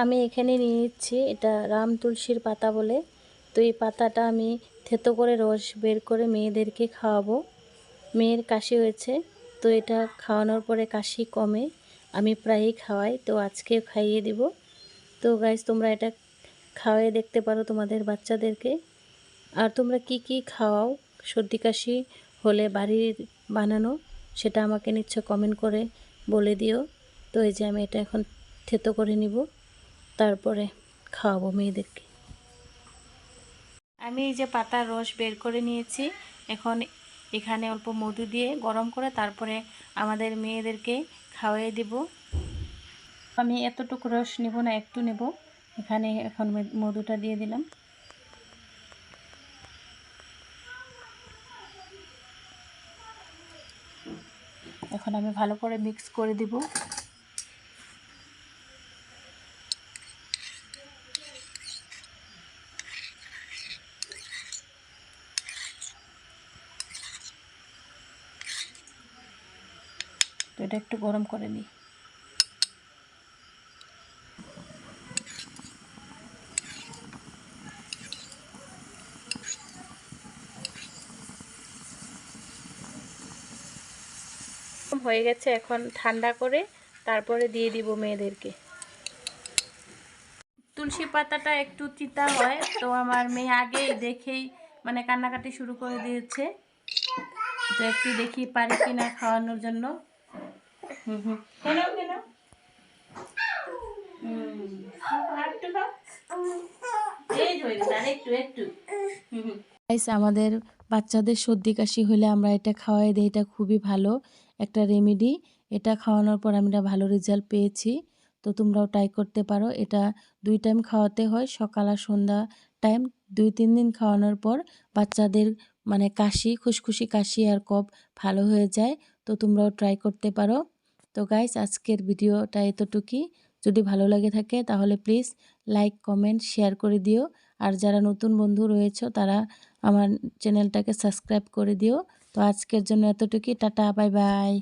আমি এখানে নিয়ে নিচ্ছি এটা রাম তুলসীর পাতা বলে। তো এই পাতাটা আমি থেতো করে রস বের করে মেয়েদেরকে খাওয়াবো। মেয়ের কাশি হয়েছে, তো এটা খাওয়ানোর পরে কাশি কমে। আমি প্রায়ই খাওয়াই, তো আজকে খাইয়ে দিব। তো গাইস, তোমরা এটা খাওয়াই দেখতে পারো তোমাদের বাচ্চাদেরকে। আর তোমরা কি কি খাওয়াও সর্দি কাশি হলে বাড়ির বানানো, সেটা আমাকে নিশ্চয় কমেন্ট করে বলে দিও। তো এই যে আমি এটা এখন থেতো করে নিব, তারপরে খাওয়াবো মেয়েদেরকে। আমি এই যে পাতার রস বের করে নিয়েছি, এখন এখানে অল্প মধু দিয়ে গরম করে তারপরে আমাদের মেয়েদেরকে খাওয়াই দিব। আমি এতটুকু রস নেব না, একটু নেব। এখানে এখন মধুটা দিয়ে দিলাম। এখন আমি ভালো করে মিক্স করে দিব। তো এটা একটু গরম করে নিই। হয়ে গেছে, এখন ঠান্ডা করে তারপরে দিয়ে দিব মেয়েদেরকে। তুলসী পাতাটা একটু তিতা হয়, তো আমার মেয়ে আগেই দেখেই মানে কান্নাকাটি শুরু করে দিয়েছে। তো একটু দেখি পারি কিনা খাওয়ানোর জন্য। কেন কেন আমাদের বাচ্চাদের সর্দি কাশি হলে আমরা এটা খাওয়াই দিই। এটা খুবই ভালো একটা রেমেডি। এটা খাওয়ানোর পর আমরা ভালো রেজাল্ট পেয়েছি। তো তোমরাও ট্রাই করতে পারো। এটা 2 টাইম খাওয়াতে হয়, সকাল আর সন্ধ্যা টাইম। 2-3 দিন খাওয়ানোর পর বাচ্চাদের মানে কাশি, খুশখুশি কাশি আর কফ ভালো হয়ে যায়। তো তোমরাও ট্রাই করতে পারো। তো গাইস, আজকের ভিডিওটা এতটুকুই। যদি ভালো লাগে থাকে তাহলে প্লিজ লাইক, কমেন্ট, শেয়ার করে দিও। আর যারা নতুন বন্ধু রয়েছে তারা আমার চ্যানেলটাকে সাবস্ক্রাইব করে দিও। তো আজকের জন্য এতটুকুই। Tata, bye bye.